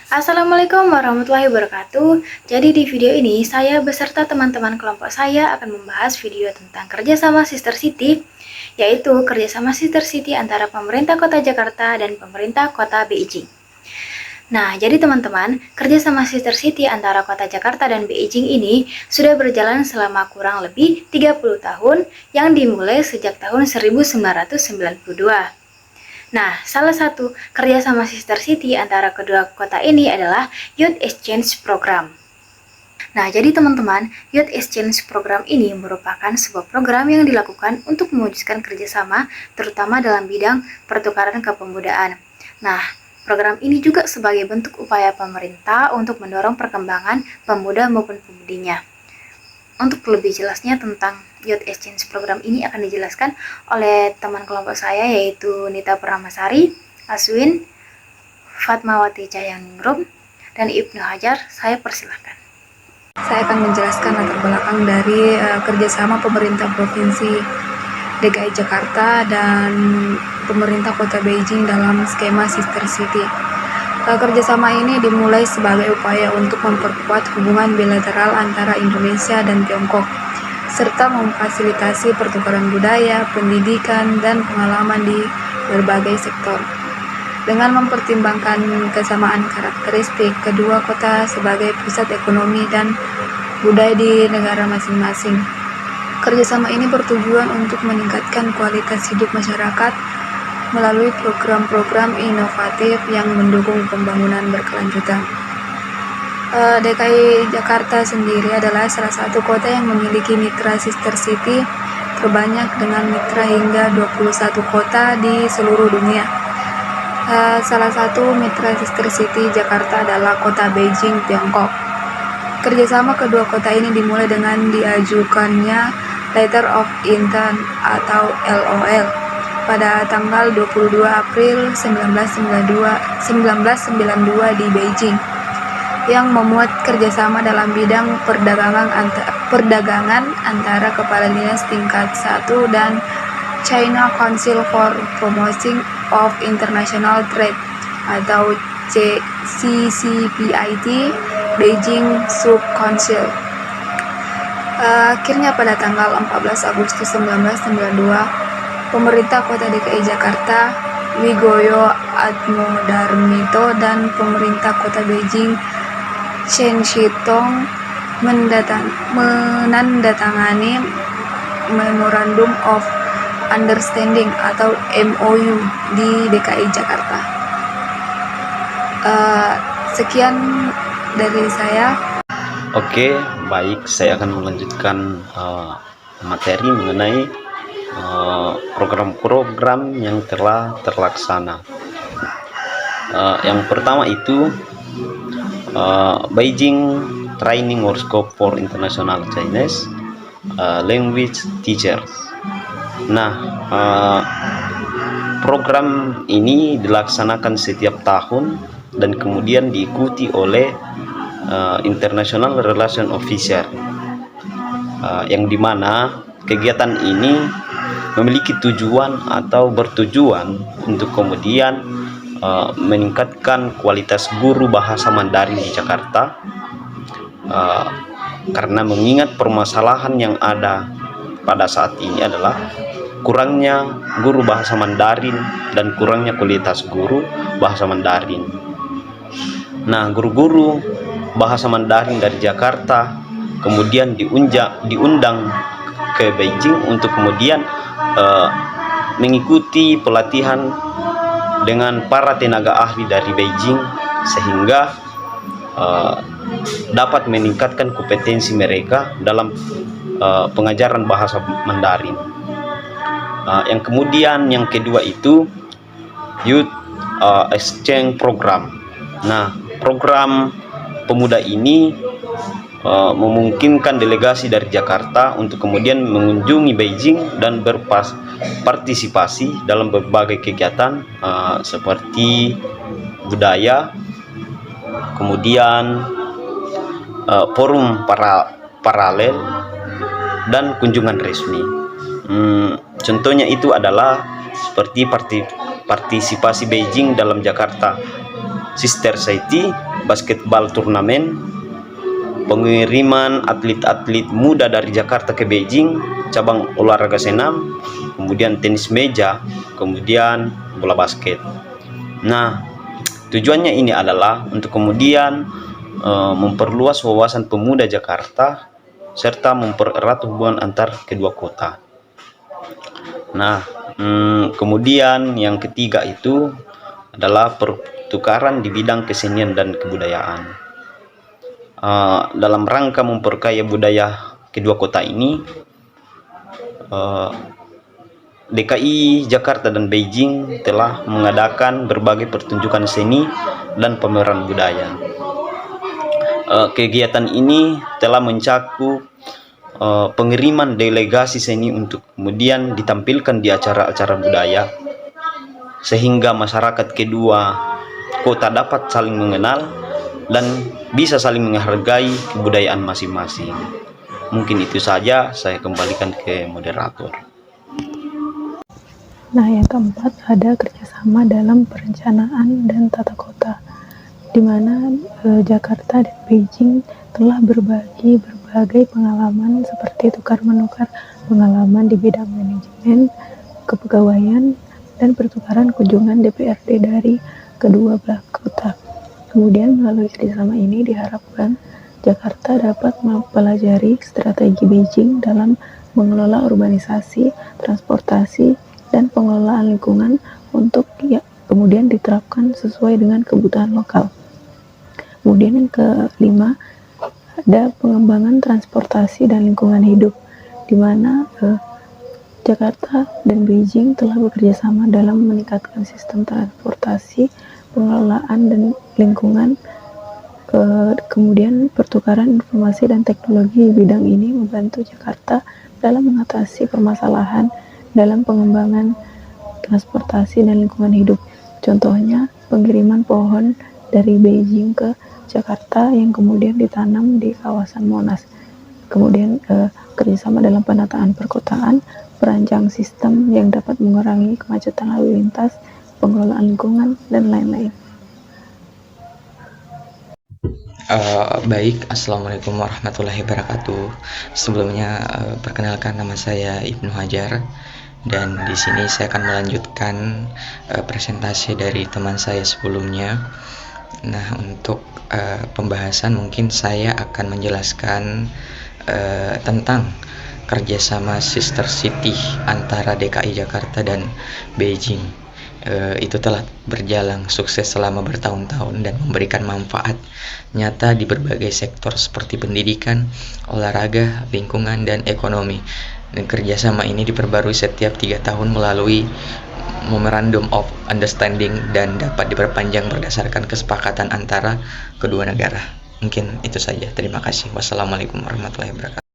Assalamualaikum warahmatullahi wabarakatuh. Jadi di video ini saya beserta teman-teman kelompok saya akan membahas video tentang kerjasama Sister City, yaitu kerjasama Sister City antara pemerintah kota Jakarta dan pemerintah kota Beijing. Nah, jadi teman-teman, kerjasama Sister City antara kota Jakarta dan Beijing ini sudah berjalan selama kurang lebih 30 tahun yang dimulai sejak tahun 1992. Nah, salah satu kerjasama Sister City antara kedua kota ini adalah Youth Exchange Program. Nah, jadi teman-teman, Youth Exchange Program ini merupakan sebuah program yang dilakukan untuk mewujudkan kerjasama, terutama dalam bidang pertukaran kepemudaan. Nah, program ini juga sebagai bentuk upaya pemerintah untuk mendorong perkembangan pemuda maupun pemudinya. Untuk lebih jelasnya tentang Youth Exchange Program ini akan dijelaskan oleh teman kelompok saya, yaitu Nita Purnamasari, Aswin, Fatmawati Cahyangrum, dan Ibnu Hajar. Saya persilahkan. Saya akan menjelaskan latar belakang dari kerjasama pemerintah Provinsi DKI Jakarta dan pemerintah kota Beijing dalam skema Sister City. Kerjasama ini dimulai sebagai upaya untuk memperkuat hubungan bilateral antara Indonesia dan Tiongkok, serta memfasilitasi pertukaran budaya, pendidikan, dan pengalaman di berbagai sektor. Dengan mempertimbangkan kesamaan karakteristik kedua kota sebagai pusat ekonomi dan budaya di negara masing-masing, kerjasama ini bertujuan untuk meningkatkan kualitas hidup masyarakat melalui program-program inovatif yang mendukung pembangunan berkelanjutan. DKI Jakarta sendiri adalah salah satu kota yang memiliki mitra Sister City terbanyak dengan mitra hingga 21 kota di seluruh dunia. Salah satu mitra Sister City Jakarta adalah kota Beijing, Tiongkok. Kerjasama kedua kota ini dimulai dengan diajukannya Letter of Intent atau LOL pada tanggal 22 April 1992 di Beijing, yang memuat kerjasama dalam bidang perdagangan antara kepala dinas tingkat 1 dan China Council for Promoting of International Trade atau CCPIT Beijing Sub Council. Akhirnya pada tanggal 14 Agustus 1992, pemerintah kota DKI Jakarta Wigoyo Atmodarmito dan pemerintah kota Beijing Chen Shitong menandatangani Memorandum of Understanding atau MOU di DKI Jakarta. Sekian dari saya. Oke, baik, saya akan melanjutkan materi mengenai program-program yang telah terlaksana. Yang pertama itu Beijing Training Workshop for International Chinese Language Teachers. Nah, program ini dilaksanakan setiap tahun dan kemudian diikuti oleh International Relation Officer, yang dimana kegiatan ini memiliki tujuan atau bertujuan untuk kemudian meningkatkan kualitas guru bahasa Mandarin di Jakarta, karena mengingat permasalahan yang ada pada saat ini adalah kurangnya guru bahasa Mandarin dan kurangnya kualitas guru bahasa Mandarin. Nah, guru-guru bahasa Mandarin dari Jakarta kemudian diundang ke Beijing untuk kemudian mengikuti pelatihan dengan para tenaga ahli dari Beijing, sehingga dapat meningkatkan kompetensi mereka dalam pengajaran bahasa Mandarin. Yang kedua itu Youth Exchange Program. Nah, program pemuda ini memungkinkan delegasi dari Jakarta untuk kemudian mengunjungi Beijing dan berpartisipasi dalam berbagai kegiatan seperti budaya, kemudian forum paralel, dan kunjungan resmi. Contohnya itu adalah seperti partisipasi Beijing dalam Jakarta Sister City, basketball turnamen, pengiriman atlet-atlet muda dari Jakarta ke Beijing, cabang olahraga senam, kemudian tenis meja, kemudian bola basket. Nah, tujuannya ini adalah untuk kemudian memperluas wawasan pemuda Jakarta serta mempererat hubungan antar kedua kota. Nah, kemudian yang ketiga itu adalah pertukaran di bidang kesenian dan kebudayaan. Dalam rangka memperkaya budaya kedua kota ini, DKI Jakarta dan Beijing telah mengadakan berbagai pertunjukan seni dan pameran budaya. Kegiatan ini telah mencakup pengiriman delegasi seni untuk kemudian ditampilkan di acara-acara budaya, sehingga masyarakat kedua kota dapat saling mengenal dan bisa saling menghargai kebudayaan masing-masing. Mungkin itu saja, saya kembalikan ke moderator. Nah, yang keempat ada kerjasama dalam perencanaan dan tata kota, di mana Jakarta dan Beijing telah berbagi berbagai pengalaman seperti tukar-menukar pengalaman di bidang manajemen, kepegawaian, dan pertukaran kunjungan DPRD dari kedua belah kota. Kemudian melalui kerjasama ini diharapkan Jakarta dapat mempelajari strategi Beijing dalam mengelola urbanisasi, transportasi, dan pengelolaan lingkungan untuk kemudian diterapkan sesuai dengan kebutuhan lokal. Kemudian yang kelima, ada pengembangan transportasi dan lingkungan hidup, di mana Jakarta dan Beijing telah bekerja sama dalam meningkatkan sistem transportasi, pengelolaan dan lingkungan. Kemudian pertukaran informasi dan teknologi di bidang ini membantu Jakarta dalam mengatasi permasalahan dalam pengembangan transportasi dan lingkungan hidup. Contohnya pengiriman pohon dari Beijing ke Jakarta yang kemudian ditanam di kawasan Monas. Kemudian kerjasama dalam penataan perkotaan, perancang sistem yang dapat mengurangi kemacetan lalu lintas, pengelolaan lingkungan, dan lain-lain. Baik, Assalamualaikum warahmatullahi wabarakatuh. Sebelumnya perkenalkan, nama saya Ibnu Hajar, dan di sini saya akan melanjutkan presentasi dari teman saya sebelumnya. Nah, untuk pembahasan mungkin saya akan menjelaskan tentang kerjasama Sister City antara DKI Jakarta dan Beijing. Itu telah berjalan sukses selama bertahun-tahun dan memberikan manfaat nyata di berbagai sektor seperti pendidikan, olahraga, lingkungan, dan ekonomi. Dan kerjasama ini diperbarui setiap 3 tahun melalui Memorandum of Understanding dan dapat diperpanjang berdasarkan kesepakatan antara kedua negara. Mungkin itu saja. Terima kasih. Wassalamualaikum warahmatullahi wabarakatuh.